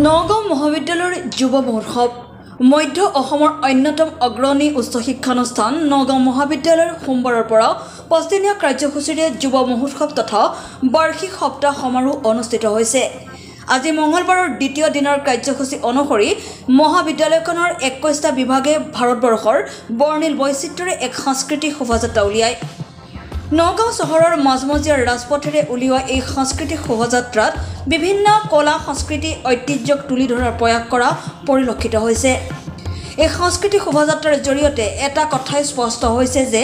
নগাঁও মহাবিদ্যালয়ৰ যুৱ মহোৎসৱ মধ্য অসমৰ অন্যতম অগ্ৰণী উচ্চ শিক্ষানুষ্ঠান নগাঁও মহাবিদ্যালয়ৰ সোমবাৰৰ পৰা ৫ দিনীয়া কাৰ্যসূচীৰে যুৱ মহোৎসৱ তথা বাৰ্ষিক সপ্তাহ সমাৰোহ অনুষ্ঠিত হৈছে। আজি মঙলবাৰৰ দ্বিতীয় দিনৰ কাৰ্যসূচী অনুসৰি মহাবিদ্যালয়খনৰ ২১টা বিভাগে ভাৰতবৰ্ষৰ বৰ্ণিল বৈচিত্ৰ্যৰে এক সাংস্কৃতিক শোভাযাত্ৰা উলিয়ায়। নগাঁও চহৰৰ মাজমজিয়াৰ ৰাজপথেৰে উলিওৱা এই সাংস্কৃতিক শোভাযাত্ৰাত বিভিন্ন কলা সংস্কৃতি ঐতিহ্যক তুলি ধৰাৰ প্ৰয়াস কৰা পৰিলক্ষিত হৈছে। এই সাংস্কৃতিক শোভাযাত্ৰাৰ জৰিয়তে এটা কথাই স্পষ্ট হৈছে যে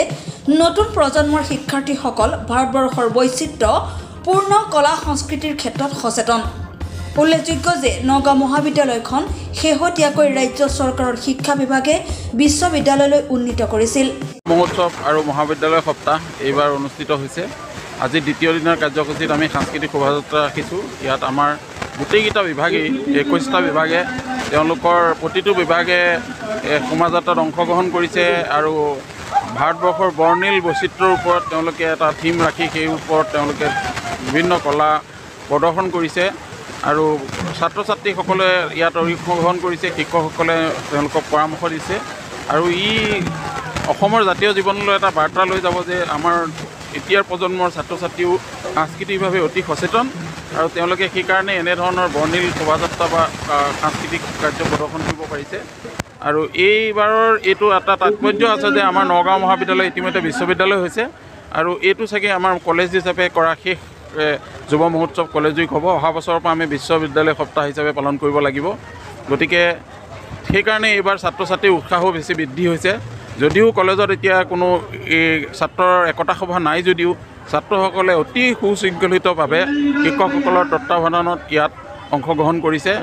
নতুন প্ৰজন্মৰ শিক্ষাৰ্থীসকল ভাৰতবৰ্ষৰ বৈচিত্ৰ্যপূৰ্ণ কলা সংস্কৃতিৰ ক্ষেত্ৰত সচেতন। উল্লেখযোগ্য যে নগাঁও মহাবিদ্যালয়খন শেহতীয়াকৈ ৰাজ্য চৰকাৰৰ শিক্ষা বিভাগে বিশ্ববিদ্যালয়লৈ উন্নীত কৰিছিল। মহোৎসৱ আৰু মহাবিদ্যালয় সপ্তাহ এইবাৰ অনুষ্ঠিত হৈছে। আজি দ্বিতীয় দিনৰ কাৰ্যসূচীত আমি সাংস্কৃতিক শোভাযাত্ৰা ৰাখিছোঁ। ইয়াত আমাৰ গোটেইকেইটা বিভাগেই ২১টা বিভাগে তেওঁলোকৰ প্ৰতিটো বিভাগে শোভাযাত্ৰাত অংশগ্ৰহণ কৰিছে আৰু ভাৰতবৰ্ষৰ বৰ্ণিল বৈচিত্ৰ্যৰ ওপৰত তেওঁলোকে এটা থিম ৰাখি সেই ওপৰত তেওঁলোকে বিভিন্ন কলা প্ৰদৰ্শন কৰিছে আৰু ছাত্ৰ ছাত্ৰীসকলে ইয়াত অংশগ্ৰহণ কৰিছে, শিক্ষকসকলে তেওঁলোকক পৰামৰ্শ দিছে আৰু অসমৰ জাতীয় জীৱনলৈ এটা বাৰ্তা লৈ যাব যে আমাৰ এতিয়াৰ প্ৰজন্মৰ ছাত্ৰ ছাত্ৰীও সাংস্কৃতিকভাৱে অতি সচেতন আৰু তেওঁলোকে সেইকাৰণে এনেধৰণৰ বৰ্ণিল শোভাযাত্ৰা বা সাংস্কৃতিক কাৰ্য প্ৰদৰ্শন কৰিব পাৰিছে। আৰু এইবাৰৰ এইটো এটা তাৎপৰ্য আছে যে আমাৰ নগাঁও মহাবিদ্যালয় ইতিমধ্যে বিশ্ববিদ্যালয় হৈছে আৰু এইটো চাগে আমাৰ কলেজ হিচাপে কৰা শেষ যুৱ মহোৎসৱ কলেজ উইক হ'ব। অহা বছৰৰ পৰা আমি বিশ্ববিদ্যালয় সপ্তাহ হিচাপে পালন কৰিব লাগিব। গতিকে সেইকাৰণে এইবাৰ ছাত্ৰ ছাত্ৰীৰ উৎসাহো বেছি বৃদ্ধি হৈছে। যদিও কলেজত এতিয়া কোনো ছাত্ৰৰ একতা সভা নাই যদিও ছাত্ৰসকলে অতি সুশৃংখলিতভাৱে শিক্ষকসকলৰ তত্বাৱধানত ইয়াত অংশগ্ৰহণ কৰিছে।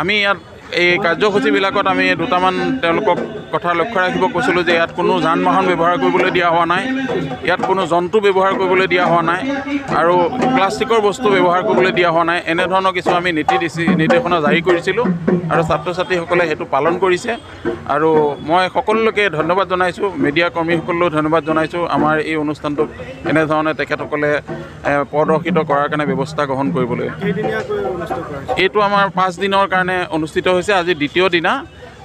আমি ইয়াত এই কাৰ্যসূচীবিলাকত আমি দুটামান তেওঁলোকক কথা লক্ষ্য ৰাখিব কৈছিলোঁ যে ইয়াত কোনো যান বাহন ব্যৱহাৰ কৰিবলৈ দিয়া হোৱা নাই, ইয়াত কোনো জন্তু ব্যৱহাৰ কৰিবলৈ দিয়া হোৱা নাই আৰু প্লাষ্টিকৰ বস্তু ব্যৱহাৰ কৰিবলৈ দিয়া হোৱা নাই। এনেধৰণৰ কিছু আমি নিৰ্দেশনা জাৰি কৰিছিলোঁ আৰু ছাত্ৰ ছাত্ৰীসকলে সেইটো পালন কৰিছে আৰু মই সকলোকে ধন্যবাদ জনাইছোঁ, মিডিয়া কৰ্মীসকলেও ধন্যবাদ জনাইছোঁ আমাৰ এই অনুষ্ঠানটোক এনেধৰণে তেখেতসকলে প্ৰদৰ্শিত কৰাৰ কাৰণে ব্যৱস্থা গ্ৰহণ কৰিবলৈ। এইটো আমাৰ ৫ দিনৰ কাৰণে অনুষ্ঠিত হৈছে। আজি দ্বিতীয় দিনা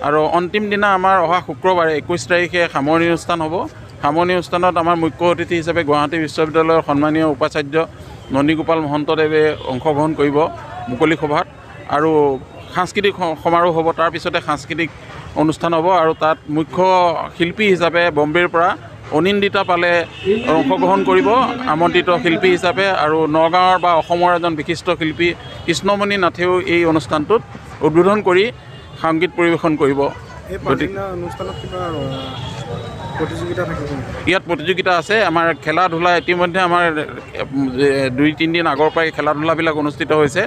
আৰু অন্তিম দিনা আমাৰ অহা শুক্ৰবাৰে ২১ তাৰিখে সামৰণি অনুষ্ঠান হ'ব। সামৰণি অনুষ্ঠানত আমাৰ মুখ্য অতিথি হিচাপে গুৱাহাটী বিশ্ববিদ্যালয়ৰ সন্মানীয় উপাচাৰ্য নন্দীগোপাল মহন্তদেৱে অংশগ্ৰহণ কৰিব মুকলি সভাত আৰু সাংস্কৃতিক সমাৰোহ হ'ব। তাৰপিছতে সাংস্কৃতিক অনুষ্ঠান হ'ব আৰু তাত মুখ্য শিল্পী হিচাপে বম্বেৰ পৰা অনিন্দিতা পালে অংশগ্ৰহণ কৰিব আমন্ত্ৰিত শিল্পী হিচাপে আৰু নগাঁৱৰ বা অসমৰ এজন বিশিষ্ট শিল্পী কৃষ্ণমণি নাথেও এই অনুষ্ঠানটোত উদ্বোধন কৰি সংগীত পৰিৱেশন কৰিব। ইয়াত প্ৰতিযোগিতা আছে। আমাৰ খেলা ধূলা ইতিমধ্যে আমাৰ ২-৩ দিন আগৰ পৰাই খেলা ধূলাবিলাক অনুষ্ঠিত হৈছে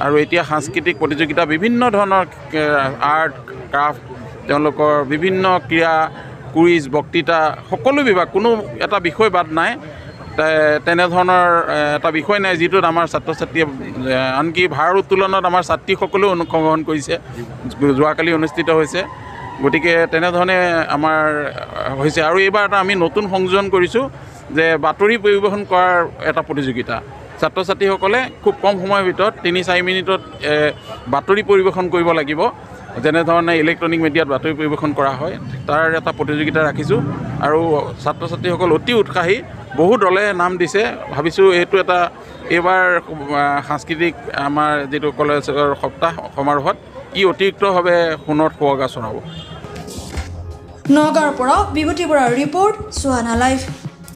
আৰু এতিয়া সাংস্কৃতিক প্ৰতিযোগিতা বিভিন্ন ধৰণৰ আৰ্ট ক্ৰাফ্ট তেওঁলোকৰ বিভিন্ন ক্ৰীড়া কুইজ বক্তৃতা সকলো বিভাগ কোনো এটা বিষয় বাদ নাই। তেনেধৰণৰ এটা বিষয় নাই যিটোত আমাৰ ছাত্ৰ ছাত্ৰীয়ে আনকি ভাৰ উত্তোলনত আমাৰ ছাত্ৰীসকলেও অংশগ্ৰহণ কৰিছে, যোৱাকালি অনুষ্ঠিত হৈছে। গতিকে তেনেধৰণে আমাৰ হৈছে আৰু এইবাৰ এটা আমি নতুন সংযোজন কৰিছোঁ যে বাতৰি পৰিৱেশন কৰাৰ এটা প্ৰতিযোগিতা। ছাত্ৰ ছাত্ৰীসকলে খুব কম সময়ৰ ভিতৰত ৩-৪ মিনিটত বাতৰি পৰিৱেশন কৰিব লাগিব, যেনেধৰণে ইলেক্ট্ৰনিক মিডিয়াত বাতৰি পৰিৱেশন কৰা হয় তাৰ এটা প্ৰতিযোগিতা ৰাখিছোঁ আৰু ছাত্ৰ ছাত্ৰীসকল অতি উৎসাহী। বহু দলে নাম দিছে। ভাবিছোঁ এইটো এটা এইবাৰ সাংস্কৃতিক আমাৰ যিটো কলেজৰ সপ্তাহ সমাৰোহত অতিৰিক্তভাৱে সোণত সুৱগা চৰাব। নগাঁৱৰ পৰা বিভূতি বৰাৰ ৰিপৰ্ট, সুহানা লাইভ।